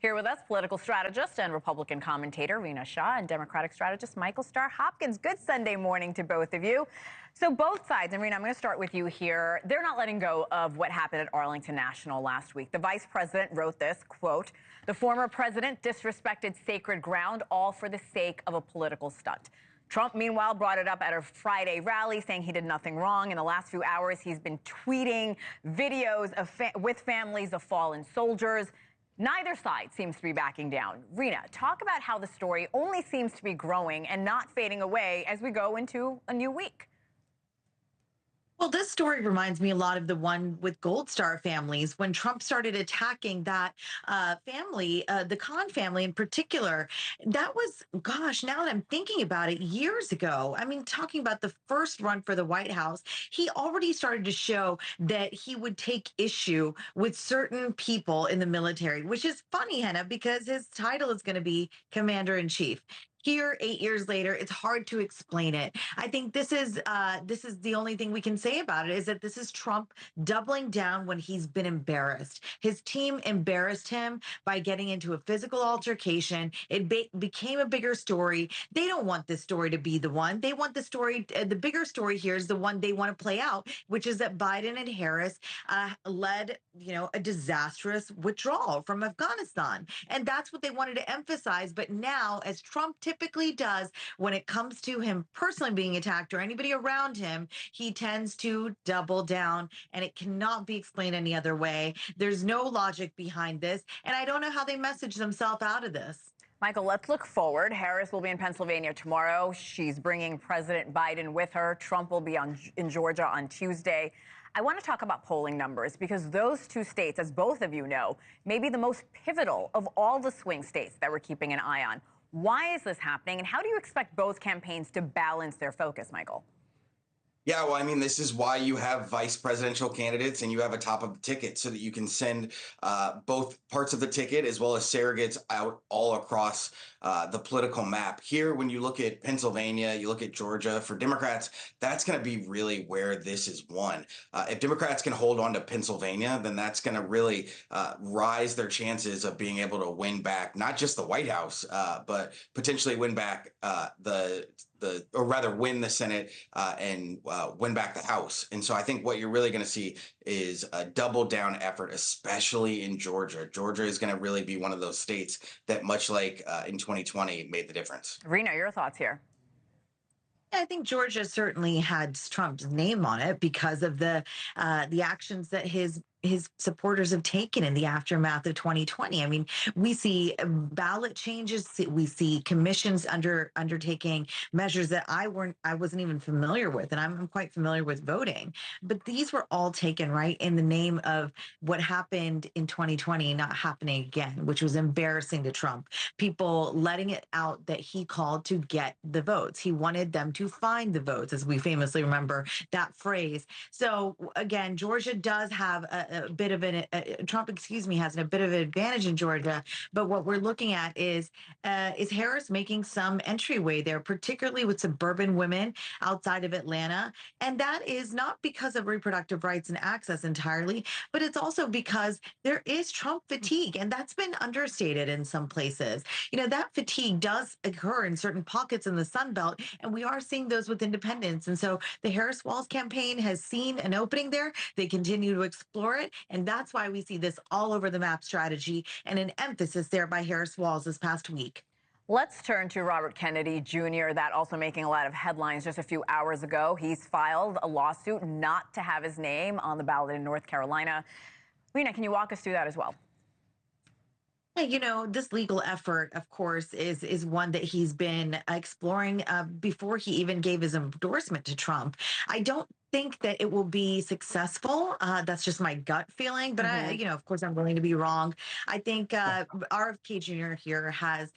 Here with us, political strategist and Republican commentator Rina Shah and Democratic strategist Michael Starr Hopkins. Good Sunday morning to both of you. So both sides, and Rina, I'm going to start with you here. They're not letting go of what happened at Arlington National last week. The vice president wrote this, quote, "The former president disrespected sacred ground, all for the sake of a political stunt." Trump, meanwhile, brought it up at a Friday rally, saying he did nothing wrong. In the last few hours, he's been tweeting videos of with families of fallen soldiers. Neither side seems to be backing down. Rina, talk about how the story only seems to be growing and not fading away as we go into a new week. Well, this story reminds me a lot of the one with Gold Star families when Trump started attacking that family, the Khan family in particular. That was, gosh, now that I'm thinking about it, years ago. I mean, talking about the first run for the White House, he already started to show that he would take issue with certain people in the military, which is funny, Hena, because his title is going to be Commander in Chief. Here, 8 years later, it's hard to explain it. I think this is the only thing we can say about it is that this is Trump doubling down when he's been embarrassed. His team embarrassed him by getting into a physical altercation. It became a bigger story. They don't want this story to be the one. They want the story. The bigger story here is the one they want to play out, which is that Biden and Harris led, a disastrous withdrawal from Afghanistan, and that's what they wanted to emphasize. But now, as Trump typically does when it comes to him personally being attacked or anybody around him, he tends to double down, and it cannot be explained any other way. There's no logic behind this, and I don't know how they message themselves out of this. Michael, let's look forward. Harris will be in Pennsylvania tomorrow. She's bringing President Biden with her. Trump will be in Georgia on Tuesday. I want to talk about polling numbers because those two states, as both of you know, may be the most pivotal of all the swing states that we're keeping an eye on. Why is this happening, and how do you expect both campaigns to balance their focus, Michael? Yeah, well, I mean, this is why you have vice presidential candidates and you have a top of the ticket so that you can send both parts of the ticket as well as surrogates out all across the political map. Here, when you look at Pennsylvania, you look at Georgia, for Democrats, that's going to be really where this is won. If Democrats can hold on to Pennsylvania, then that's going to really rise their chances of being able to win back, not just the White House, but potentially win back or rather win the Senate and win back the House. And so I think what you're really going to see is a double down effort, especially in Georgia. Georgia is going to really be one of those states that, much like in 2020, made the difference. Rina, your thoughts here? I think Georgia certainly had Trump's name on it because of the actions that his supporters have taken in the aftermath of 2020. I mean, we see ballot changes, we see commissions undertaking measures that I wasn't even familiar with, and I'm quite familiar with voting. But these were all taken right in the name of what happened in 2020 not happening again, which was embarrassing to Trump. People letting it out that he called to get the votes. He wanted them to find the votes, as we famously remember that phrase. So again, Georgia does have a bit of Trump, has a bit of an advantage in Georgia. But what we're looking at is Harris making some entryway there, particularly with suburban women outside of Atlanta. And that is not because of reproductive rights and access entirely, but it's also because there is Trump fatigue. And that's been understated in some places. That fatigue does occur in certain pockets in the Sun Belt, and we are seeing those with independents. And so the Harris Walz campaign has seen an opening there. They continue to explore it. And that's why we see this all over the map strategy and an emphasis there by Harris Walz this past week. Let's turn to Robert Kennedy Jr., that also making a lot of headlines just a few hours ago. He's filed a lawsuit not to have his name on the ballot in North Carolina. Rina, can you walk us through that as well? This legal effort, of course, is one that he's been exploring before he even gave his endorsement to Trump. I don't think that it will be successful. That's just my gut feeling. But of course, I'm willing to be wrong. I think RFK Jr. here has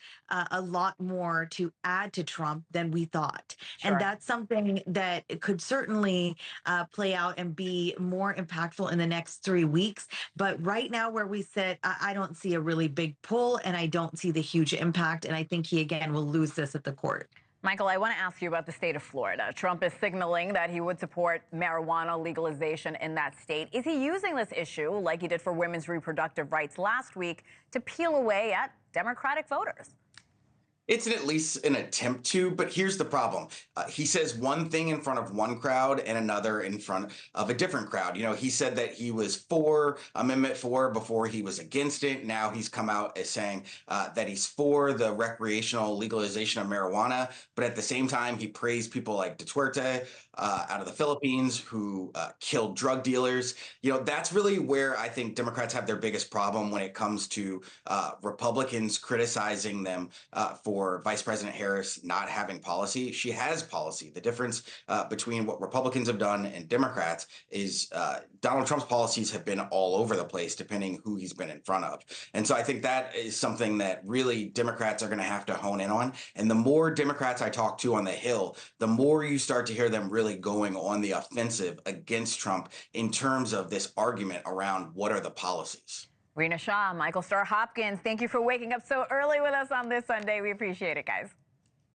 a lot more to add to Trump than we thought. Sure. And that's something that could certainly play out and be more impactful in the next 3 weeks. But right now where we sit, I don't see a really big pull, and I don't see the huge impact. And I think he, again, will lose this at the court. Michael, I want to ask you about the state of Florida. Trump is signaling that he would support marijuana legalization in that state. Is he using this issue, like he did for women's reproductive rights last week, to peel away at Democratic voters? It's at least an attempt to, but here's the problem. He says one thing in front of one crowd and another in front of a different crowd. You know, he said that he was for Amendment 4 before he was against it. Now he's come out as saying that he's for the recreational legalization of marijuana. But at the same time, he praised people like Duterte out of the Philippines who killed drug dealers. You know, that's really where I think Democrats have their biggest problem when it comes to Republicans criticizing them for Vice President Harris not having policy. She has policy. The difference between what Republicans have done and Democrats is Donald Trump's policies have been all over the place, depending who he's been in front of. And so I think that is something that really Democrats are going to have to hone in on. And the more Democrats I talk to on the Hill, the more you start to hear them really going on the offensive against Trump in terms of this argument around what are the policies. Rina Shah, Michael Starr Hopkins, thank you for waking up so early with us on this Sunday. We appreciate it, guys.